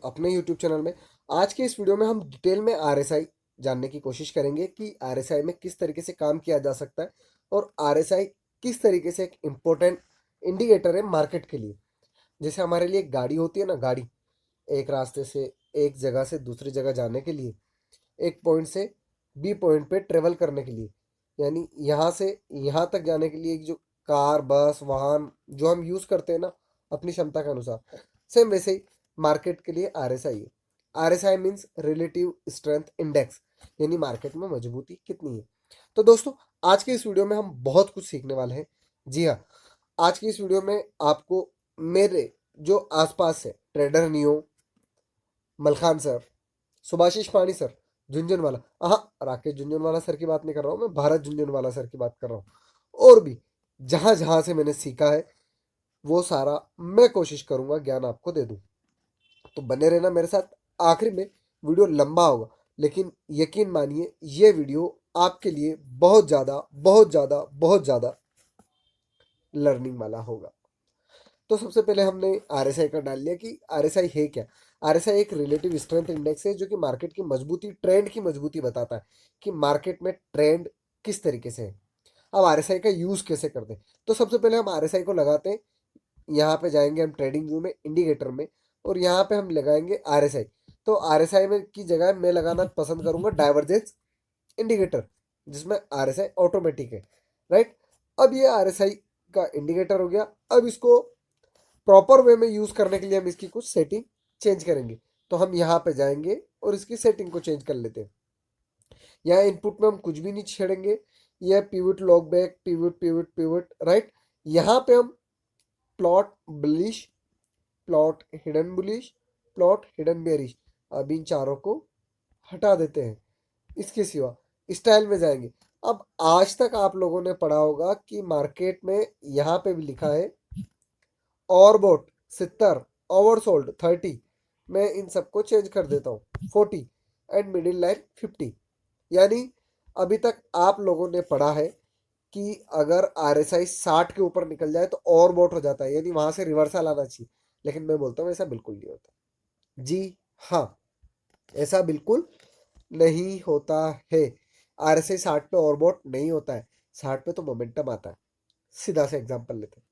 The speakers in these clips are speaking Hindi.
अपने YouTube चैनल में। आज के इस वीडियो में हम डिटेल में RSI जानने की कोशिश करेंगे कि RSI में किस तरीके से काम किया जा सकता है और RSI किस तरीके से एक इम्पोर्टेंट इंडिकेटर है मार्केट के लिए। जैसे हमारे लिए एक गाड़ी होती है ना, गाड़ी एक रास्ते से एक जगह से दूसरी जगह जाने के लिए, एक पॉइंट से बी पॉइंट पे ट्रेवल करने के लिए, यानी यहाँ से यहाँ तक जाने के लिए जो कार बस वाहन जो हम यूज़ करते हैं ना अपनी क्षमता के अनुसार, सेम वैसे ही मार्केट के लिए RSI है। RSI means relative strength index, यानी मार्केट में मजबूती कितनी है। तो दोस्तों, आज के इस वीडियो में हम बहुत कुछ सीखने वाले हैं। जी हाँ, आज की इस वीडियो में आपको मेरे जो आसपास है, trader neo, Malkhan sir, Subhashish पानी सर, झुंझुनवाला, हाँ राकेश झुंझुनवाला सर की बात नहीं कर रहा हूँ मैं, भारत झुंझुनवाला सर की बात कर रहा हूँ। और भी जहाँ जहाँ से मैंने सीखा है वो सारा मैं कोशिश करूंगा ज्ञान आपको दे दूं। तो बने रहना मेरे साथ। आखिर में वीडियो लंबा होगा, लेकिन यकीन मानिए ये वीडियो आपके लिए बहुत ज़्यादा बहुत ज़्यादा बहुत ज़्यादा लर्निंग वाला होगा। तो सबसे पहले हमने RSI का डाल लिया कि RSI है क्या। RSI एक रिलेटिव स्ट्रेंथ इंडेक्स है जो कि मार्केट की मजबूती, ट्रेंड की मजबूती बताता है कि मार्केट में ट्रेंड किस तरीके से है। अब RSI का यूज़ कैसे करते हैं, तो सबसे पहले हम RSI को लगाते हैं। यहाँ पे जाएंगे हम ट्रेडिंग व्यू में, इंडिकेटर में, और यहाँ पे हम लगाएंगे RSI। तो RSI में की जगह मैं लगाना पसंद करूंगा डाइवर्जेंस इंडिकेटर, जिसमें RSI ऑटोमेटिक है। राइट, अब ये RSI का इंडिकेटर हो गया। अब इसको प्रॉपर वे में यूज़ करने के लिए हम इसकी कुछ सेटिंग चेंज करेंगे। तो हम यहाँ पे जाएंगे और इसकी सेटिंग को चेंज कर लेते हैं। यहाँ इनपुट में हम कुछ भी नहीं छेड़ेंगे। यह pivot log back, pivot pivot pivot, right. यहाँ पे हम plot bullish, plot hidden bullish, plot hidden bearish, अब इन चारों को हटा देते हैं। इसके सिवा स्टाइल में जाएंगे। अब आज तक आप लोगों ने पढ़ा होगा कि मार्केट में यहाँ पे भी लिखा है ओवरबॉट 70, ओवरसोल्ड 30। मैं इन सबको चेंज कर देता हूँ 40 एंड मिडिल लाइन 50। यानी अभी तक आप लोगों ने पढ़ा है कि अगर RSI 60 के ऊपर निकल जाए तो ओवरबॉट हो जाता है, यानी वहां से रिवर्सल आना चाहिए। लेकिन मैं बोलता हूँ ऐसा बिल्कुल नहीं होता। जी हाँ, ऐसा बिल्कुल नहीं होता है। RSI 60 पे ओवरबॉट नहीं होता है। 60 पे तो मोमेंटम आता है। सीधा सा एग्जांपल लेते हैं।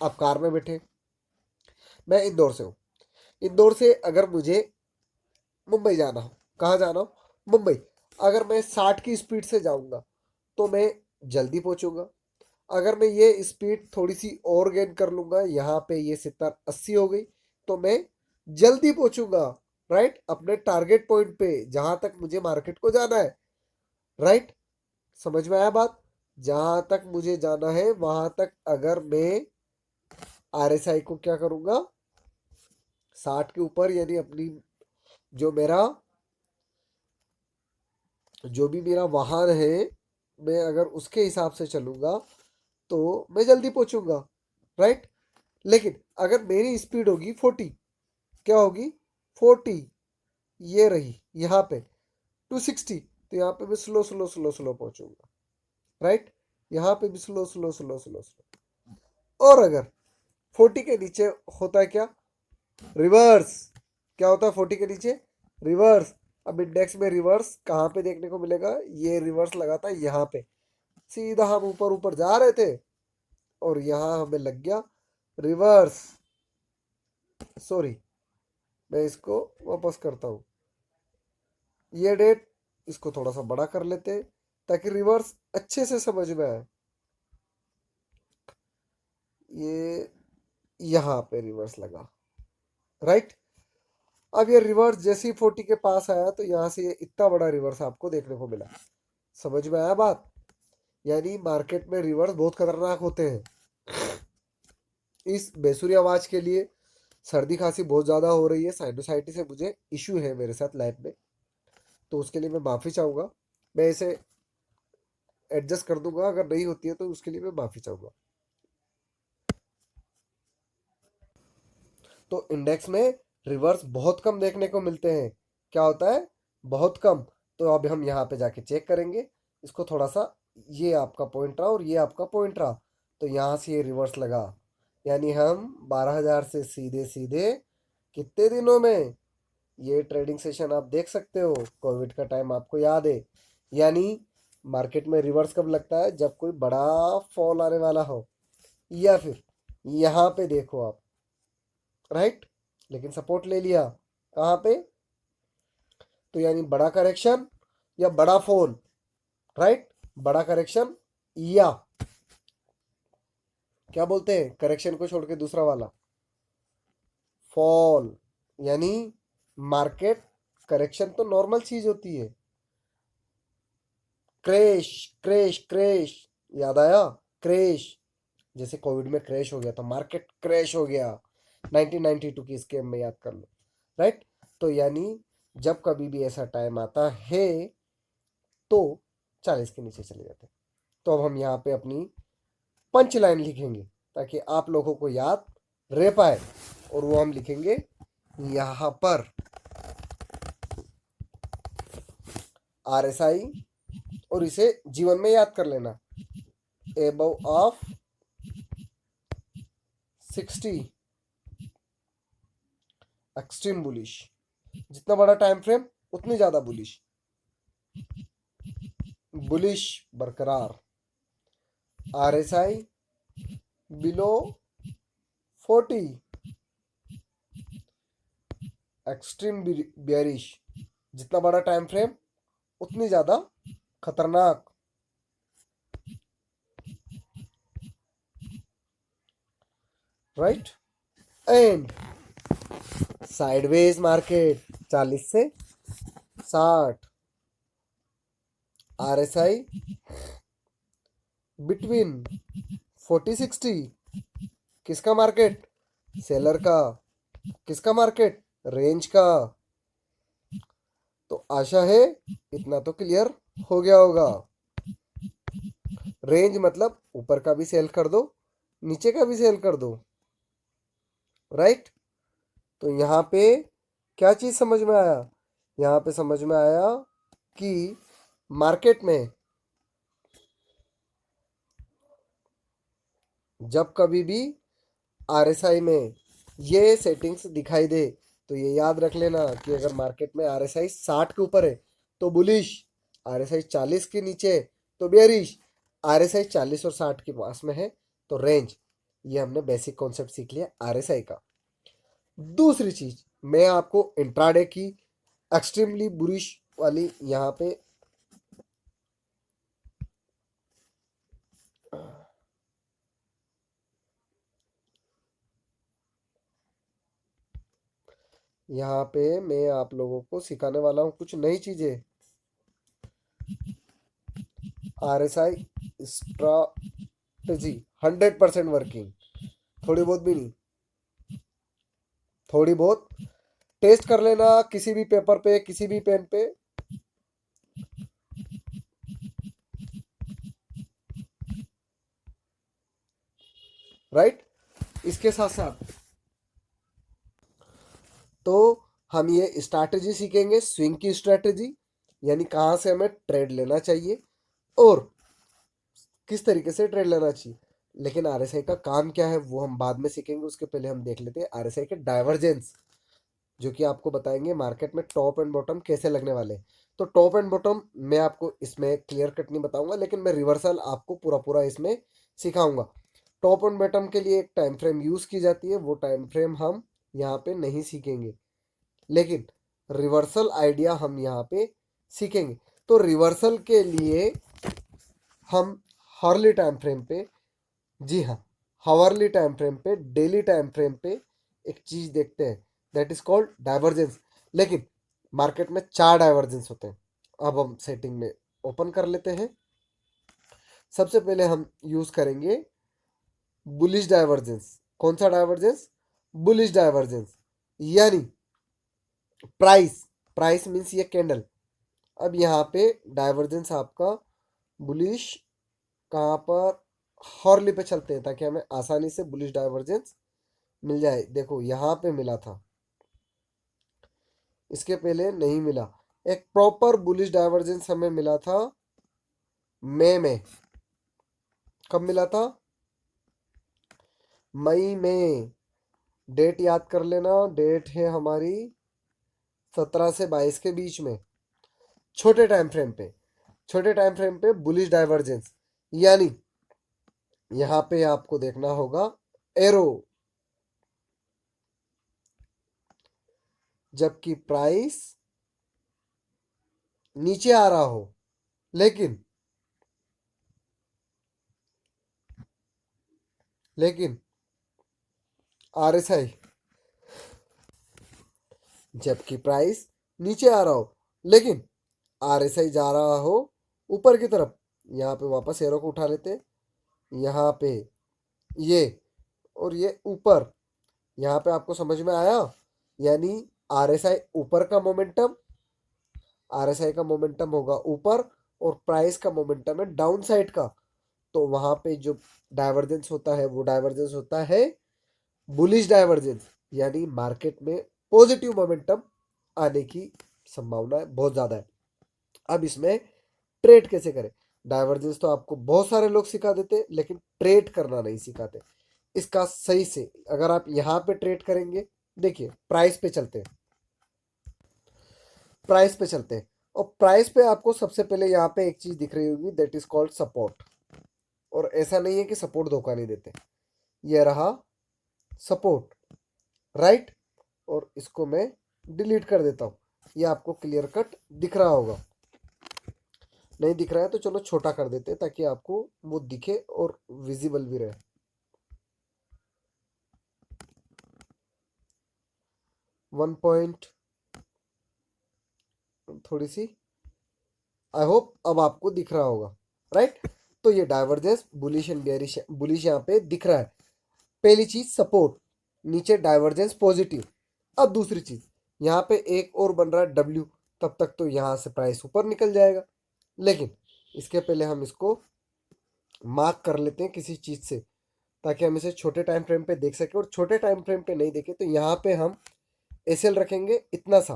आप कार में बैठे, मैं इंदौर से हूँ। इंदौर से अगर मुझे मुंबई जाना हो, कहाँ जाना हो, मुंबई, अगर मैं 60 की स्पीड से जाऊंगा तो मैं जल्दी पहुंचूंगा। अगर मैं ये स्पीड थोड़ी सी और गेन कर लूंगा, यहाँ पे ये 70 80 हो गई, तो मैं जल्दी पहुंचूंगा, राइट, अपने टारगेट पॉइंट पे जहां तक मुझे मार्केट को जाना है। राइट, समझ में आया बात। जहां तक मुझे जाना है वहां तक अगर मैं RSI को क्या करूंगा, 60 के ऊपर, यानी अपनी जो मेरा जो भी मेरा वाहन है, मैं अगर उसके हिसाब से चलूंगा तो मैं जल्दी पहुंचूंगा। राइट, लेकिन अगर मेरी स्पीड होगी 40, क्या होगी, 40, ये रही यहाँ पे, टू 60, तो यहाँ पे मैं स्लो स्लो स्लो स्लो पहुंचूंगा। राइट, यहाँ पे भी slow slow slow slow slow. और अगर 40 के नीचे होता है क्या, रिवर्स। क्या होता है 40 के नीचे, रिवर्स। अब इंडेक्स में रिवर्स कहाँ पे देखने को मिलेगा, ये रिवर्स लगाता है यहाँ पे। सीधा हम ऊपर ऊपर जा रहे थे और यहाँ हमें लग गया रिवर्स। सॉरी, मैं इसको वापस करता हूँ। ये डेट इसको थोड़ा सा बड़ा कर लेते हैं ताकि रिवर्स अच्छे से समझ में आए। ये यहाँ पे रिवर्स लगा, राइट। अब ये रिवर्स जैसे ही 40 के पास आया तो यहाँ से ये इतना बड़ा रिवर्स आपको देखने को मिला। समझ में आया बात। यानी मार्केट में रिवर्स बहुत खतरनाक होते हैं। इस बेसुरी आवाज के लिए सर्दी खांसी बहुत ज़्यादा हो रही है, साइनोसाइटिस से मुझे इशू है मेरे साथ लाइफ में, तो उसके लिए मैं माफ़ी चाहूँगा। मैं इसे एडजस्ट कर दूंगा, अगर नहीं होती है तो उसके लिए मैं माफ़ी चाहूँगा। तो इंडेक्स में रिवर्स बहुत कम देखने को मिलते हैं। क्या होता है, बहुत कम। तो अब हम यहाँ पे जाके चेक करेंगे इसको थोड़ा सा। ये आपका पॉइंट रहा और ये आपका पॉइंट रहा, तो यहाँ से ये रिवर्स लगा, यानी हम 12,000 से सीधे सीधे कितने दिनों में, ये ट्रेडिंग सेशन आप देख सकते हो, कोविड का टाइम आपको याद है। यानी मार्केट में रिवर्स कब लगता है, जब कोई बड़ा फॉल आने वाला हो, या फिर यहाँ पे देखो आप, राइट। लेकिन सपोर्ट ले लिया कहाँ पे, तो यानी बड़ा करेक्शन या बड़ा फॉल, राइट। बड़ा करेक्शन या क्या बोलते हैं करेक्शन को छोड़ के दूसरा वाला, फॉल। यानी मार्केट करेक्शन तो नॉर्मल चीज होती है, क्रैश क्रैश क्रैश, याद आया, क्रैश। जैसे कोविड में क्रैश हो गया तो मार्केट क्रैश हो गया, 1992 की स्कैम में याद कर लो, राइट। तो यानी जब कभी भी ऐसा टाइम आता है तो 40 के नीचे चले जाते हैं। तो अब हम यहाँ पे अपनी पंच लाइन लिखेंगे ताकि आप लोगों को याद रह पाए, और वो हम लिखेंगे यहाँ पर, RSI, और इसे जीवन में याद कर लेना, एबव ऑफ 60 एक्सट्रीम बुलिश। जितना बड़ा टाइम फ्रेम उतनी ज्यादा बुलिश, बुलिश बरकरार। RSI below 40 extreme bearish. जितना बड़ा टाइम फ्रेम उतनी ज्यादा खतरनाक, राइट। एंड साइडवेज मार्केट 40 से 60, RSI बिटवीन 40-60। किसका मार्केट, सेलर का। किसका मार्केट, रेंज का। तो आशा है इतना तो क्लियर हो गया होगा। रेंज मतलब ऊपर का भी सेल कर दो, नीचे का भी सेल कर दो, राइट। तो यहाँ पे क्या चीज समझ में आया, यहाँ पे समझ में आया कि मार्केट में जब कभी भी RSI में ये सेटिंग्स दिखाई दे तो ये याद रख लेना कि अगर मार्केट में RSI 60 के ऊपर है तो बुलिश, RSI 40 के नीचे है तो बेरिश, RSI 40 और 60 के पास में है तो रेंज। ये हमने बेसिक कॉन्सेप्ट सीख लिया RSI का। दूसरी चीज मैं आपको इंट्राडे की एक्सट्रीमली बुलिश वाली यहाँ पे मैं आप लोगों को सिखाने वाला हूँ कुछ नई चीजें। RSI स्ट्रैटेजी 100% वर्किंग, थोड़ी बहुत भी नहीं, थोड़ी बहुत टेस्ट कर लेना किसी भी पेपर पे, किसी भी पेन पे, राइट। इसके साथ साथ तो हम ये स्ट्रैटेजी सीखेंगे, स्विंग की स्ट्रैटेजी, यानी कहाँ से हमें ट्रेड लेना चाहिए और किस तरीके से ट्रेड लेना चाहिए। लेकिन RSI का काम क्या है वो हम बाद में सीखेंगे, उसके पहले हम देख लेते हैं RSI के डाइवर्जेंस, जो कि आपको बताएंगे मार्केट में टॉप एंड बॉटम कैसे लगने वाले हैं। तो टॉप एंड बॉटम मैं आपको इसमें क्लियर कट नहीं बताऊंगा, लेकिन मैं रिवर्सल आपको पूरा पूरा इसमें सिखाऊंगा। टॉप एंड बॉटम के लिए एक टाइम फ्रेम यूज की जाती है, वो टाइम फ्रेम हम यहाँ पे नहीं सीखेंगे, लेकिन रिवर्सल आइडिया हम यहाँ पे सीखेंगे। तो रिवर्सल के लिए हम हॉर्ली टाइम फ्रेम पे, जी हाँ, हावरली टाइम फ्रेम पे, डेली टाइम फ्रेम पे एक चीज देखते हैं, दैट इज कॉल्ड डाइवर्जेंस। लेकिन मार्केट में 4 डाइवर्जेंस होते हैं। अब हम सेटिंग में ओपन कर लेते हैं। सबसे पहले हम यूज करेंगे बुलिश डाइवर्जेंस। कौन सा डाइवर्जेंस, बुलिश डाइवर्जेंस, यानी प्राइस, प्राइस मीन्स ये कैंडल। अब यहाँ पे डाइवर्जेंस आपका बुलिश कहाँ पर, हॉर्ली पे चलते हैं ताकि हमें आसानी से बुलिश डाइवर्जेंस मिल जाए। देखो यहाँ पे मिला था, इसके पहले नहीं मिला। एक प्रॉपर बुलिश डाइवर्जेंस हमें मिला था मई में। कब मिला था, मई में। डेट याद कर लेना, डेट है हमारी 17 से 22 के बीच में छोटे टाइम फ्रेम पे बुलिश डाइवर्जेंस, यानी यहां पे आपको देखना होगा एरो, जबकि प्राइस नीचे आ रहा हो, लेकिन आरएसआई, जबकि प्राइस नीचे आ रहा हो लेकिन आरएसआई जा रहा हो ऊपर की तरफ। यहाँ पे वापस एरो को उठा लेते हैं, यहाँ पे ये और ये ऊपर, यहाँ पे आपको समझ में आया, यानी आरएसआई ऊपर का मोमेंटम, आरएसआई का मोमेंटम होगा ऊपर और प्राइस का मोमेंटम है डाउन साइड का, तो वहां पे जो डाइवर्जेंस होता है वो डाइवर्जेंस होता है बुलिश डाइवर्जेंस, यानी मार्केट में पॉजिटिव मोमेंटम आने की संभावना बहुत ज्यादा है। अब इसमें ट्रेड कैसे करें? डाइवर्जेंस तो आपको बहुत सारे लोग सिखा देते, लेकिन ट्रेड करना नहीं सिखाते। इसका सही से अगर आप यहाँ पे ट्रेड करेंगे, देखिए प्राइस पे चलते हैं, प्राइस पे चलते हैं और प्राइस पे आपको सबसे पहले यहाँ पे एक चीज दिख रही होगी, दैट इज कॉल्ड सपोर्ट। और ऐसा नहीं है कि सपोर्ट धोखा नहीं देते, ये रहा सपोर्ट, राइट। और इसको मैं डिलीट कर देता हूँ, ये आपको क्लियर कट दिख रहा होगा। नहीं दिख रहा है तो चलो छोटा कर देते हैं ताकि आपको वो दिखे और विजिबल भी रहे। वन पॉइंट थोड़ी सी, आई होप अब आपको दिख रहा होगा, राइट। तो ये divergence bullish and bearish, bullish यहाँ पे दिख रहा है। पहली चीज सपोर्ट, नीचे डाइवर्जेंस पॉजिटिव। अब दूसरी चीज, यहाँ पे एक और बन रहा है डब्ल्यू, तब तक तो यहाँ से प्राइस ऊपर निकल जाएगा, लेकिन इसके पहले हम इसको मार्क कर लेते हैं किसी चीज से, ताकि हम इसे छोटे टाइम फ्रेम पे देख सके। और छोटे टाइम फ्रेम पे नहीं देखे तो यहाँ पे हम एसएल रखेंगे इतना सा,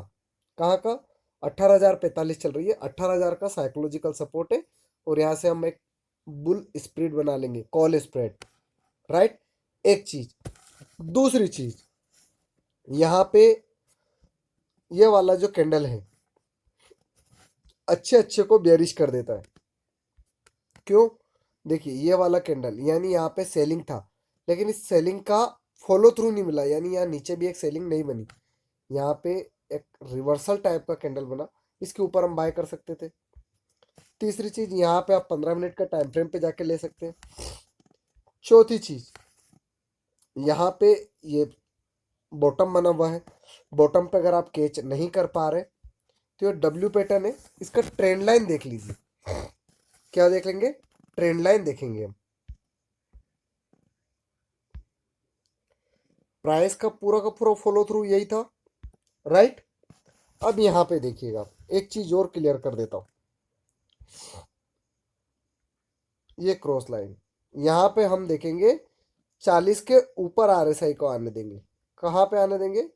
कहाँ का, 18,045 चल रही है, 18,000 का साइकोलॉजिकल सपोर्ट है। और यहाँ से हम एक बुल स्प्रेड बना लेंगे, कॉल स्प्रेड, राइट। एक चीज, दूसरी चीज, यहाँ पे ये वाला जो कैंडल है अच्छे अच्छे को बेरिश कर देता है। क्यों? देखिए ये वाला कैंडल, यानी यहाँ पे सेलिंग था, लेकिन इस सेलिंग का फॉलो थ्रू नहीं मिला, यानी यहाँ नीचे भी एक सेलिंग नहीं बनी, यहाँ पे एक रिवर्सल टाइप का कैंडल बना, इसके ऊपर हम बाय कर सकते थे। तीसरी चीज, यहाँ पे आप 15 मिनट का टाइम फ्रेम पे जाके ले सकते हैं। चौथी चीज, यहाँ पे ये बॉटम बना हुआ है, बॉटम पे अगर आप कैच नहीं कर पा रहे तो ये डब्ल्यू पैटर्न है, इसका ट्रेंड लाइन देख लीजिए। क्या देख लेंगे? ट्रेंड लाइन देखेंगे हम। प्राइस का पूरा फॉलो थ्रू यही था, राइट। अब यहां पे देखिएगा, एक चीज और क्लियर कर देता हूं, ये क्रॉस लाइन यहां पे हम देखेंगे 40 के ऊपर आरएसआई को आने देंगे। कहां पे आने देंगे?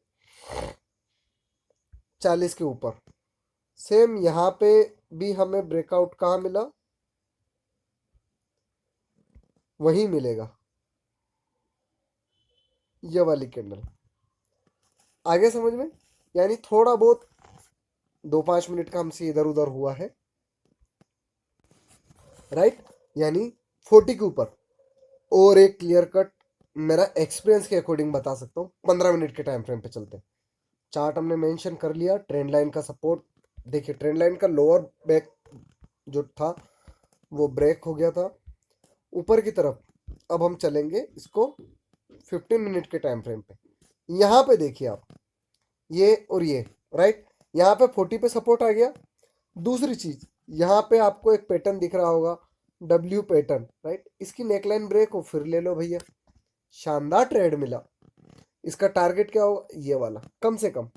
40 के ऊपर। सेम यहां पे भी हमें ब्रेकआउट कहां मिला, वही मिलेगा, ये वाली कैंडल। आगे समझ में? यानी थोड़ा बहुत 2-5 मिनट का हमसे इधर उधर हुआ है, राइट, यानी 40 के ऊपर। और एक क्लियर कट मेरा एक्सपीरियंस के अकॉर्डिंग बता सकता हूँ, 15 मिनट के टाइम फ्रेम पे चलते हैं। चार्ट हमने मेंशन कर लिया, ट्रेंड लाइन का सपोर्ट देखिए, ट्रेंड लाइन का लोअर बैक जो था वो ब्रेक हो गया था ऊपर की तरफ। अब हम चलेंगे इसको 15 मिनट के टाइम फ्रेम पे। यहाँ पे देखिए आप, ये और ये, राइट, यहाँ पे 40 पे सपोर्ट आ गया। दूसरी चीज, यहाँ पे आपको एक पैटर्न दिख रहा होगा, डब्ल्यू पैटर्न, राइट, इसकी नेकलाइन ब्रेक हो, फिर ले लो भैया, शानदार ट्रेड मिला। इसका टारगेट क्या होगा? ये वाला कम से कम।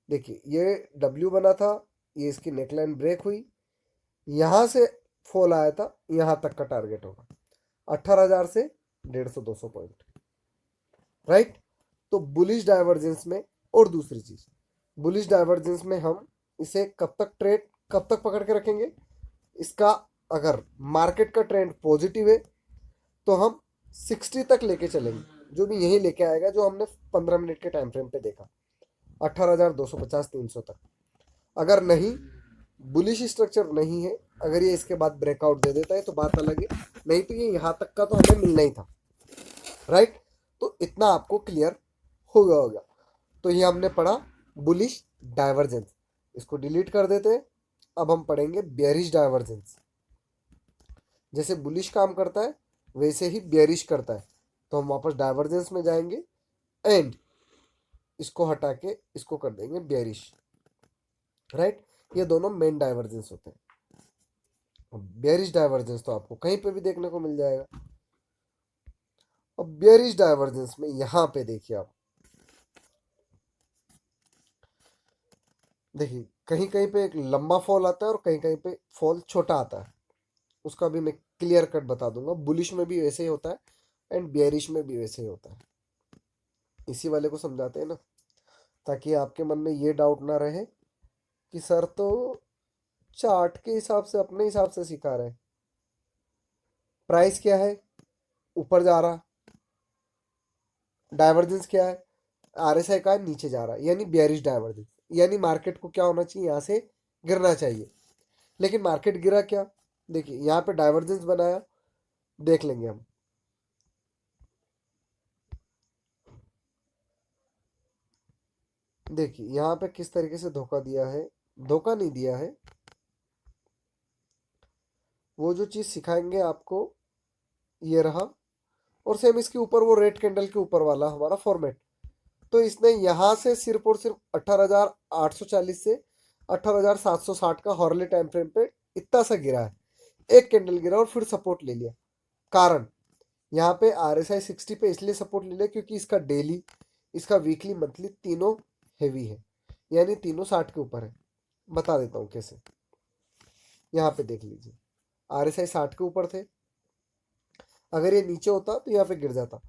देखिए ये डब्ल्यू बना था, ये इसकी नेकलाइन ब्रेक हुई, यहाँ से फॉल आया था, यहाँ तक का टारगेट होगा 18,000 से 150-200 पॉइंट, राइट। तो बुलिश डाइवर्जेंस में, और दूसरी चीज, बुलिश डाइवर्जेंस में हम इसे कब तक पकड़ के रखेंगे? इसका अगर मार्केट का ट्रेंड पॉजिटिव है तो हम 60 तक लेके चलेंगे, जो भी यही लेके आएगा जो हमने 15 मिनट के टाइम फ्रेम पे देखा। 18,250 300 तक। अगर नहीं, बुलिश स्ट्रक्चर नहीं है, अगर ये इसके बाद ब्रेकआउट दे देता है तो बात अलग है, नहीं तो ये यहाँ तक का तो हमें मिलना ही था, राइट। तो इतना आपको क्लियर होगा। तो ये हमने पढ़ा बुलिश डाइवर्जेंस, इसको डिलीट कर देते हैं। अब हम पढ़ेंगे बेयरिश डाइवर्जेंस। जैसे बुलिश काम करता है वैसे ही बेयरिश करता है, तो हम वापस डाइवर्जेंस में जाएंगे एंड इसको हटा के इसको कर देंगे बेयरिश, राइट। ये दोनों मेन डाइवर्जेंस होते हैं। बेयरिश डाइवर्जेंस तो आपको कहीं पे भी देखने को मिल जाएगा। अब बेयरिश डाइवर्जेंस में यहां पे देखिए आप, देखिए कहीं कहीं पे एक लंबा फॉल आता है और कहीं कहीं पे फॉल छोटा आता है, उसका भी मैं क्लियर कट बता दूंगा। बुलिश में भी वैसे ही होता है एंड बेयरिश में भी वैसे ही होता है। इसी वाले को समझाते हैं ना, ताकि आपके मन में ये डाउट ना रहे कि सर तो चार्ट के हिसाब से अपने हिसाब से सिखा रहे हैं। प्राइस क्या है, ऊपर जा रहा, डाइवर्जेंस क्या है, आरएसआई का है नीचे जा रहा है, यानी बेयरिश डाइवर्जेंस। यानी मार्केट को क्या होना चाहिए, यहाँ से गिरना चाहिए, लेकिन मार्केट गिरा क्या, देखिए यहाँ पे डाइवर्जेंस बनाया, देख लेंगे हम। देखिए यहाँ पे किस तरीके से धोखा दिया है, धोखा नहीं दिया है, वो जो चीज सिखाएंगे आपको ये रहा। और सेम इसके ऊपर वो रेड कैंडल के ऊपर वाला हमारा फॉर्मेट, तो इसने यहाँ से सिर्फ और सिर्फ 18,840 से 18,760 का हॉर्ले टाइम फ्रेम पे इतना सा गिरा है, एक कैंडल गिरा और फिर सपोर्ट ले लिया। कारण, यहाँ पे RSI 60 पे इसलिए सपोर्ट ले लिया क्योंकि इसका डेली, इसका वीकली, मंथली तीनों हेवी है, यानी तीनों 60 के ऊपर है। बता देता हूँ कैसे। यहाँ पे देख लीजिए RSI 60 के ऊपर थे, अगर ये नीचे होता तो यहाँ पे गिर जाता।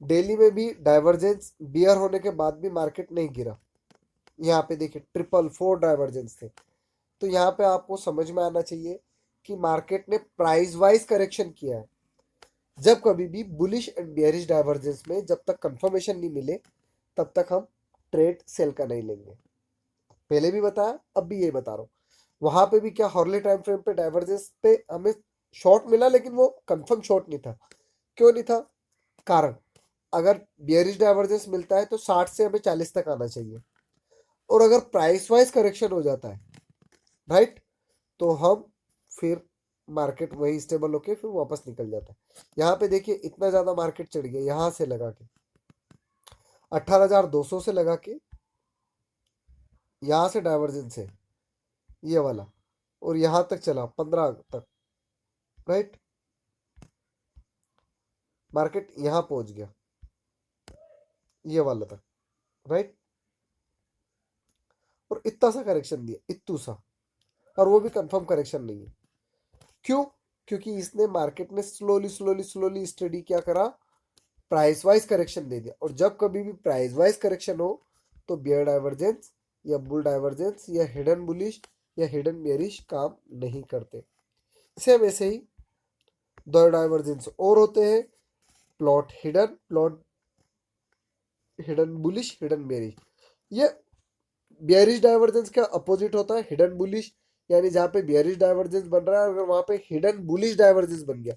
डेली में भी डाइवर्जेंस बियर होने के बाद भी मार्केट नहीं गिरा। यहाँ पे देखिए 444 डाइवर्जेंस थे। तो यहाँ पे आपको समझ में आना चाहिए कि मार्केट ने प्राइस वाइज करेक्शन किया है। जब कभी भी बुलिश एंड बेयरिश डाइवर्जेंस में जब तक कंफर्मेशन नहीं मिले तब तक हम ट्रेड सेल का नहीं लेंगे। पहले भी बताया, अब भी यही बता रहा हूँ। वहां पे भी क्या हॉर्ले टाइम फ्रेम पे डाइवर्जेंस पे हमें शॉर्ट मिला, लेकिन वो कंफर्म शॉर्ट नहीं था। क्यों नहीं था, कारण, अगर बियरिश डाइवर्जेंस मिलता है तो 60 से हमें 40 तक आना चाहिए, और अगर प्राइस वाइज करेक्शन हो जाता है, राइट, तो हम फिर मार्केट वही स्टेबल होके फिर वापस निकल जाता है। यहाँ पे देखिए इतना ज्यादा मार्केट चढ़ गया, यहाँ से लगा के 18,200 से लगा के यहाँ से डाइवर्जेंस है ये वाला, और यहाँ तक चला 15 तक, राइट। मार्केट यहाँ पहुंच गया ये वाला तक, राइट, और इतना सा करेक्शन दिया, इतू सा, और वो भी कंफर्म करेक्शन नहीं है। क्यों, क्योंकि इसने मार्केट ने स्लोली स्लोली स्लोली स्टडी क्या करा, प्राइस वाइज करेक्शन दे दिया। और जब कभी भी प्राइस वाइज करेक्शन हो तो बियर डाइवर्जेंस या बुल डाइवर्जेंस या हिडन बुलिश या हिडन बेयरिश काम नहीं करते। सेम ऐसे ही दो डाइवर्जेंस और होते हैं, plot hidden, plot hidden bullish, hidden bearish. ये बियरिश डाइवर्जेंस का अपोजिट होता है हिडन बुलिश, यानी जहाँ पे बियरिश डाइवर्जेंस बन रहा है अगर वहां पे हिडन बुलिश डाइवर्जेंस बन गया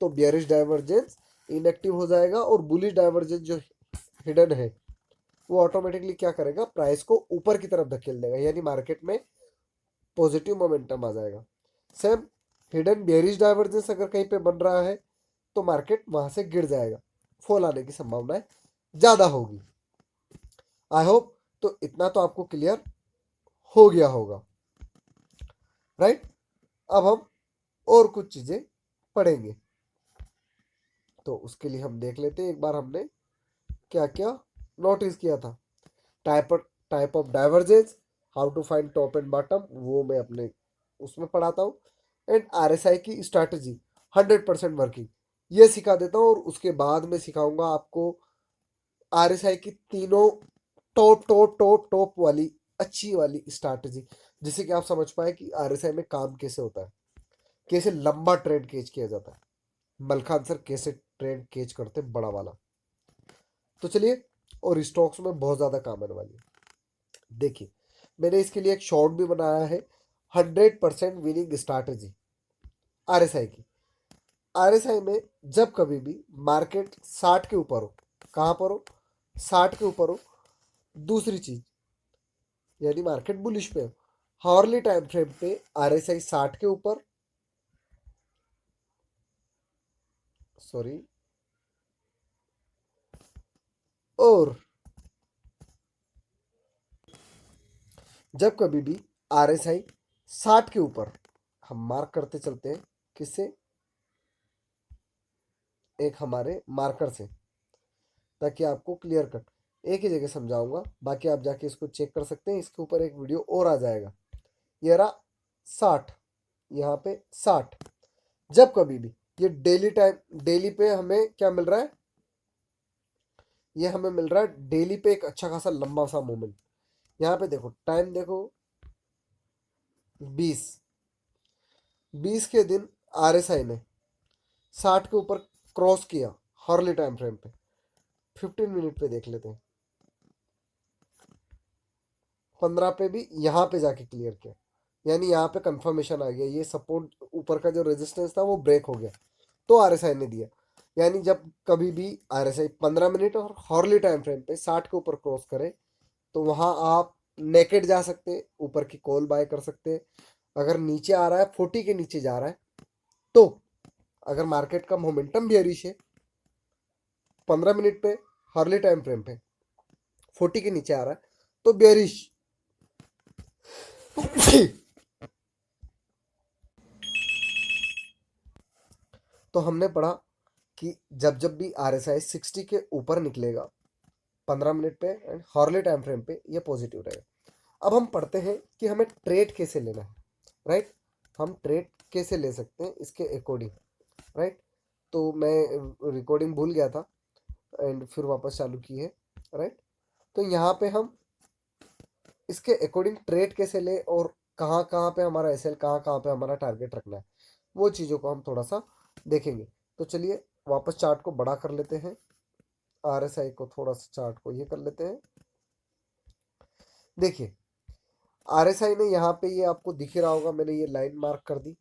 तो बियरिश डाइवर्जेंस इनएक्टिव हो जाएगा, और बुलिश डाइवर्जेंस जो हिडन है वो ऑटोमेटिकली क्या करेगा, प्राइस को ऊपर की तरफ धकेल देगा, यानी मार्केट में पॉजिटिव मोमेंटम आ जाएगा। सेम हिडन बेयरिश डाइवर्जेंस अगर कहीं पे बन रहा है तो मार्केट वहां से गिर जाएगा, फॉल आने की संभावनाएं ज्यादा होगी। आई होप तो इतना तो आपको क्लियर हो गया होगा, राइट। अब हम और कुछ चीजें पढ़ेंगे, तो उसके लिए हम देख लेते हैं एक बार हमने क्या क्या नोटिस किया था। Type type of divergence, how to find top and bottom, वो मैं अपने उसमें पढ़ाता हूँ। एंड RSI की स्ट्रैटेजी 100% वर्किंग, ये सिखा देता हूँ। और उसके बाद में सिखाऊंगा आपको RSI की तीनों टॉप टॉप टॉप टॉप वाली अच्छी वाली स्ट्रैटेजी, जिससे कि आप समझ पाए कि RSI में काम कैसे होता है, कैसे लंबा ट्रेड कैच किया जाता है, मलखान सर कैसे ट्रेड कैच करते बड़ा वाला। तो चलिए, और स्टॉक्स में बहुत ज्यादा काम आने वाली है। देखिए, मैंने इसके लिए एक शॉर्ट भी बनाया है, 100% विनिंग स्ट्रैटेजी आरएसआई की। आरएसआई में जब कभी भी मार्केट 60 के ऊपर हो, कहाँ पर हो, 60 के ऊपर हो, दूसरी चीज यानी मार्केट बुलिश पे हो, हॉर्ली टाइम फ्रेम पे आरएसआई 60 के ऊपर, सॉरी, और जब कभी भी आरएसआई 60 के ऊपर, हम मार्क करते चलते हैं, किससे, एक हमारे मार्कर से, ताकि आपको क्लियर कट एक ही जगह समझाऊंगा, बाकी आप जाके इसको चेक कर सकते हैं, इसके ऊपर एक वीडियो और आ जाएगा। ये रहा 60, यहाँ पे 60। जब कभी भी ये डेली टाइम, डेली पे हमें क्या मिल रहा है, ये हमें मिल रहा है डेली पे एक अच्छा खासा लंबा सा मूवमेंट। यहाँ पे देखो, टाइम देखो, 20, 20 के दिन आरएसआई ने 60 के ऊपर क्रॉस किया हॉर्ली टाइम फ्रेम पे। 15 मिनट पे देख लेते हैं, 15 पे भी यहाँ पे जाके क्लियर किया, यानी यहाँ पे कंफर्मेशन आ गया, ये सपोर्ट ऊपर का जो रेजिस्टेंस था वो ब्रेक हो गया, तो आरएसआई ने दिया। यानी जब कभी भी आरएसआई 15 मिनट और हॉर्ली टाइम फ्रेम पे 60 के ऊपर क्रॉस करे, तो वहां आप नेकेड जा सकते हैं, ऊपर की कॉल बाय कर सकते हैं। अगर नीचे आ रहा है, 40 के नीचे जा रहा है, तो अगर मार्केट का मोमेंटम बेयरिश है, 15 मिनट पे हॉर्ली टाइम फ्रेम पे 40 के नीचे आ रहा है, तो बेयरिश। तो हमने पढ़ा कि जब जब भी आरएसआई 60 के ऊपर निकलेगा 15 मिनट पे एंड हॉर्ली टाइम फ्रेम पे, ये पॉजिटिव रहेगा। अब हम पढ़ते हैं कि हमें ट्रेड कैसे लेना है, राइट, हम ट्रेड कैसे ले सकते हैं इसके अकॉर्डिंग, राइट। तो मैं रिकॉर्डिंग भूल गया था एंड फिर वापस चालू की है, राइट। तो यहाँ पे हम इसके अकॉर्डिंग ट्रेड कैसे ले और कहाँ कहाँ पे हमारा एसएल, कहाँ कहाँ पे हमारा टारगेट रखना है, वो चीज़ों को हम थोड़ा सा देखेंगे। तो चलिए वापस चार्ट को बड़ा कर लेते हैं, आरएसआई को थोड़ा सा चार्ट को ये कर लेते हैं। देखिए, आरएसआई ने यहाँ पे, ये आपको दिख रहा होगा, मैंने ये लाइन मार्क कर दी,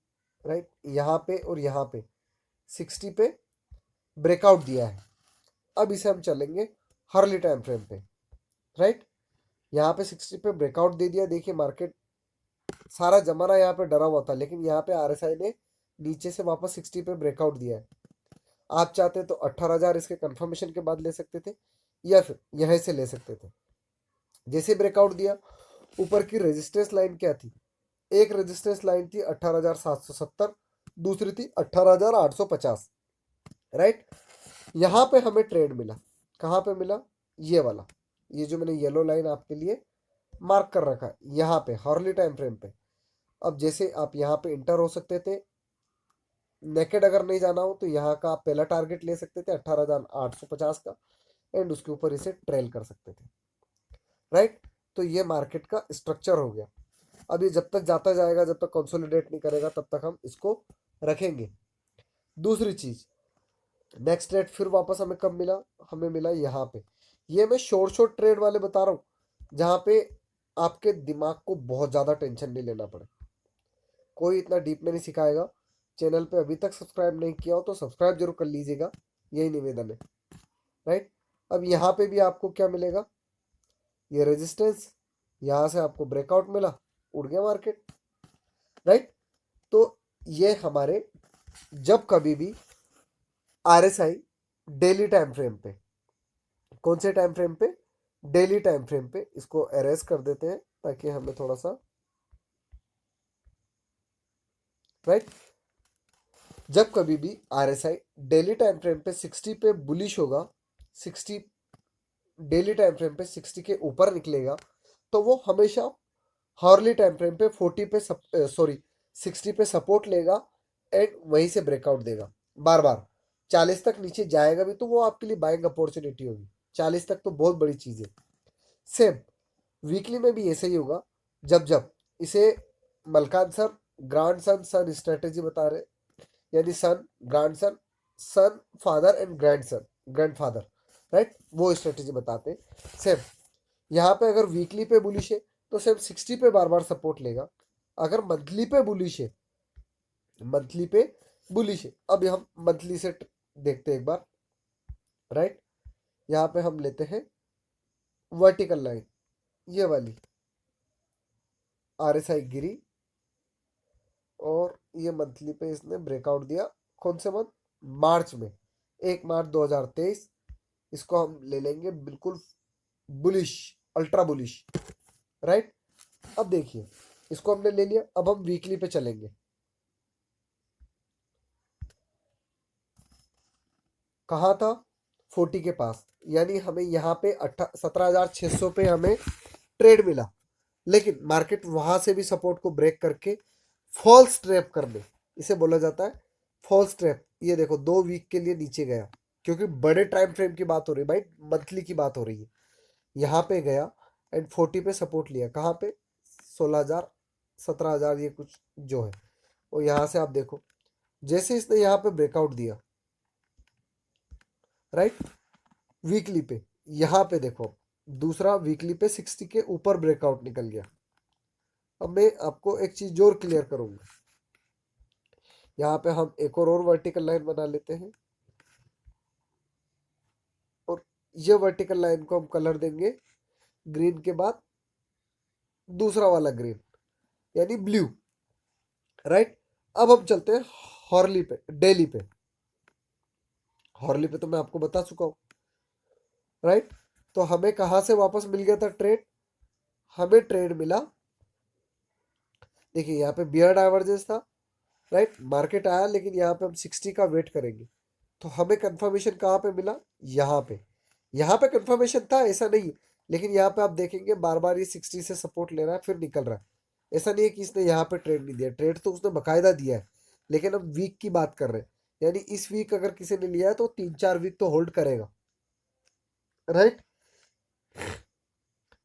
राइट, यहाँ पे और यहाँ पे 60 पे ब्रेकआउट दिया है। अब इसे हम चलेंगे हर्ली टाइम फ्रेम पे, राइट। यहाँ पे 60 पे ब्रेकआउट दे दिया, देखिए मार्केट सारा जमाना यहाँ पे डरा हुआ था, लेकिन यहाँ पे आरएसआई ने नीचे से वापस 60 पे ब्रेकआउट दिया है। आप चाहते तो 18,000 इसके कंफर्मेशन के बाद ले सकते थे, या फिर यहीं से ले सकते थे। जैसे ब्रेकआउट दिया, ऊपर की रेजिस्टेंस लाइन क्या थी, एक रेजिस्टेंस लाइन थी 18,770, दूसरी थी 18,850, राइट। यहाँ पे हमें ट्रेड मिला, कहाँ पे मिला, ये वाला, ये जो मैंने येलो लाइन आपके लिए मार्क कर रखा है, यहाँ पे हॉर्ली टाइम फ्रेम पे। अब जैसे आप यहाँ पे इंटर हो सकते थे, नेकेड अगर नहीं जाना हो तो यहाँ का आप पहला टारगेट ले सकते थे 18,850 का, एंड उसके ऊपर इसे ट्रेल कर सकते थे, राइट। तो ये मार्केट का स्ट्रक्चर हो गया। अब ये जब तक जाता जाएगा, जब तक कंसोलिडेट नहीं करेगा, तब तक हम इसको रखेंगे। दूसरी चीज, नेक्स्ट ट्रेड फिर वापस हमें कब मिला, हमें मिला यहाँ पे। ये मैं शॉर्ट शॉर्ट ट्रेड वाले बता रहा हूँ, जहाँ पे आपके दिमाग को बहुत ज़्यादा टेंशन नहीं लेना पड़े, कोई इतना डीप में नहीं सिखाएगा। चैनल पे अभी तक सब्सक्राइब नहीं किया हो तो सब्सक्राइब जरूर कर लीजिएगा, यही निवेदन है, राइट। अब यहाँ पे भी आपको क्या मिलेगा, ये रेजिस्टेंस, यहाँ से आपको ब्रेकआउट मिला, उड़ गया मार्केट, राइट। तो ये हमारे जब कभी भी आरएसआई डेली टाइम फ्रेम पे, कौन से टाइम फ्रेम पे, डेली टाइम फ्रेम पे, इसको एरेज कर देते हैं ताकि हमें थोड़ा सा, राइट। जब कभी भी आरएसआई डेली टाइम फ्रेम पे 60 पे बुलिश होगा, 60 डेली टाइम फ्रेम पे 60 के ऊपर निकलेगा, तो वो हमेशा हॉर्ली टाइम फ्रेम पे 40 पे सॉरी 60 पे सपोर्ट लेगा एंड वहीं से ब्रेकआउट देगा बार बार। 40 तक नीचे जाएगा भी तो वो आपके लिए बाइंग अपॉर्चुनिटी होगी, 40 तक तो बहुत बड़ी चीज़ है। सेम वीकली में भी ऐसे ही होगा, जब जब इसे Malkan sir grand son son strategy बता रहे, यानी son grand son father and grand father, right, वो स्ट्रेटेजी बताते हैं। सेम यहाँ पे अगर वीकली पे बुलिश है तो सेम 60 पे बार बार सपोर्ट लेगा। अगर मंथली पे बुलिश है, मंथली पे बुलिश है, अब हम मंथली से देखते हैं एक बार, राइट। यहाँ पे हम लेते हैं वर्टिकल लाइन, ये वाली आरएसआई गिरी और ये मंथली पे इसने ब्रेकआउट दिया। कौन से मंथ? मार्च में, 1 मार्च 2023। इसको हम ले लेंगे बिल्कुल बुलिश, अल्ट्रा बुलिश, राइट। अब देखिए इसको हमने ले लिया, अब हम वीकली पे चलेंगे। कहाँ था? 40 के पास, यानी हमें यहाँ पे 17,600 पे हमें ट्रेड मिला, लेकिन मार्केट वहां से भी सपोर्ट को ब्रेक करके फॉल्स ट्रैप कर दे, इसे बोला जाता है फॉल्स ट्रैप। ये देखो 2 वीक के लिए नीचे गया, क्योंकि बड़े टाइम फ्रेम की बात हो रही है भाई, मंथली की बात हो रही है। यहाँ पे गया एंड 40 पे सपोर्ट लिया, कहाँ पे? 16,000 17,000 ये कुछ जो है। और यहाँ से आप देखो जैसे इसने यहाँ पे ब्रेकआउट दिया, राइट, वीकली पे, यहाँ पे देखो दूसरा वीकली पे 60 के ऊपर ब्रेकआउट निकल गया। अब मैं आपको एक चीज और क्लियर करूंगा, यहाँ पे हम एक और वर्टिकल लाइन बना लेते हैं और ये वर्टिकल लाइन को हम कलर देंगे ग्रीन के बाद दूसरा वाला ग्रीन, यानी ब्लू, राइट। अब हम चलते हैं हॉर्ली पे, डेली पे। हॉर्ली पे तो मैं आपको बता चुका हूं, राइट। तो हमें कहां से वापस मिल गया था ट्रेड? हमें ट्रेड मिला, देखिए यहाँ पे बियर डाइवर्जेंस था, राइट, मार्केट आया, लेकिन यहाँ पे हम 60 का वेट करेंगे तो हमें कंफर्मेशन कहाँ पे मिला? यहाँ पे। यहाँ पे कंफर्मेशन था ऐसा नहीं है, लेकिन यहाँ पे आप देखेंगे बार बार ये 60 से सपोर्ट ले रहा है फिर निकल रहा है। ऐसा नहीं है कि इसने यहाँ पे ट्रेड नहीं दिया, ट्रेड तो उसने बकायदा दिया है, लेकिन अब वीक की बात कर रहे हैं, यानी इस वीक अगर किसी ने लिया है तो 3-4 वीक तो होल्ड करेगा, राइट।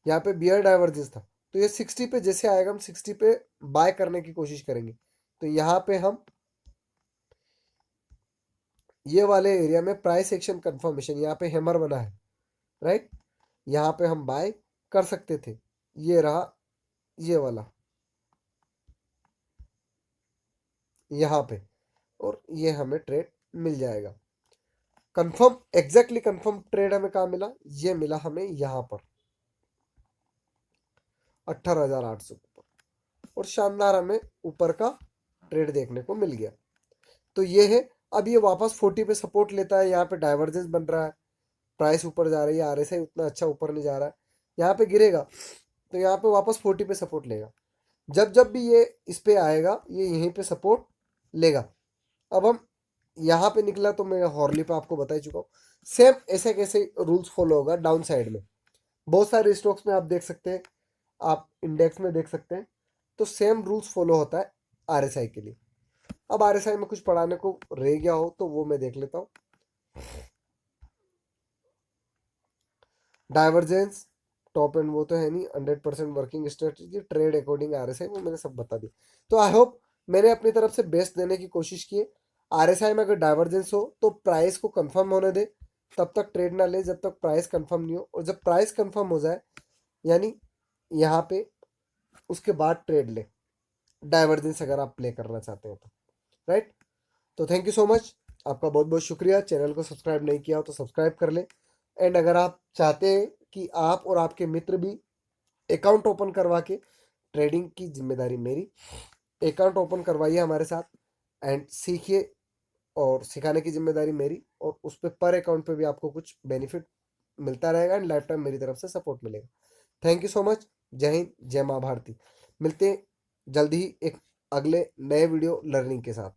यहाँ पे बियर डाइवर्जेंस था, तो ये 60 पे जैसे आएगा हम 60 पे बाय करने की कोशिश करेंगे। तो यहाँ पे हम ये वाले एरिया में प्राइस एक्शन कंफर्मेशन, यहाँ पे हैमर बना है, राइट, यहाँ पे हम बाय कर सकते थे। ये रहा ये वाला यहाँ पे, और ये हमें ट्रेड मिल जाएगा। कंफर्म, एग्जैक्टली कंफर्म ट्रेड हमें कहाँ मिला? ये मिला हमें यहाँ पर 18,800 पर, और शानदार हमें ऊपर का ट्रेड देखने को मिल गया। तो ये है, अब ये वापस 40 पे सपोर्ट लेता है, यहाँ पे डाइवर्जेंस बन रहा है, प्राइस ऊपर जा रही है, आरएसआई उतना अच्छा ऊपर नहीं जा रहा है, यहाँ पे गिरेगा तो यहाँ पे वापस 40 पे सपोर्ट लेगा। जब जब भी ये इस पे आएगा ये यहीं पे सपोर्ट लेगा। अब हम यहाँ पे निकला तो मैं हॉर्ली पे आपको बता ही चुका हूँ, सेम ऐसे कैसे रूल्स फॉलो होगा डाउन साइड में। बहुत सारे स्टॉक्स में आप देख सकते हैं, आप इंडेक्स में देख सकते हैं, तो सेम रूल्स फॉलो होता है आरएसआई के लिए। अब आरएसआई में कुछ पढ़ाने को रह गया हो तो वो मैं देख लेता हूँ। डाइवर्जेंस, टॉप एंड वो तो है नहीं, 100% working strategy, trade according RSI, वो मैंने सब बता दिया। तो आई होप मैंने अपनी तरफ से बेस्ट देने की कोशिश की है। आरएसआई में अगर डाइवर्जेंस हो तो प्राइस को कंफर्म होने दे, तब तक ट्रेड ना ले जब तक प्राइस कंफर्म नहीं हो, और जब प्राइस कंफर्म हो जाए यानी यहाँ पे, उसके बाद ट्रेड ले, डाइवर्जेंस अगर आप प्ले करना चाहते हो तो, राइट। तो थैंक यू सो मच, आपका बहुत बहुत शुक्रिया। चैनल को सब्सक्राइब नहीं किया हो तो सब्सक्राइब कर ले। एंड अगर आप चाहते हैं कि आप और आपके मित्र भी अकाउंट ओपन करवा के, ट्रेडिंग की जिम्मेदारी मेरी, अकाउंट ओपन करवाइए हमारे साथ एंड सीखिए, और सिखाने की जिम्मेदारी मेरी, और उस पर अकाउंट पे भी आपको कुछ बेनिफिट मिलता रहेगा एंड लाइफ टाइम मेरी तरफ से सपोर्ट मिलेगा। थैंक यू सो मच, जय हिंद, जय माँ भारती। मिलते हैं जल्दी ही एक अगले नए वीडियो लर्निंग के साथ।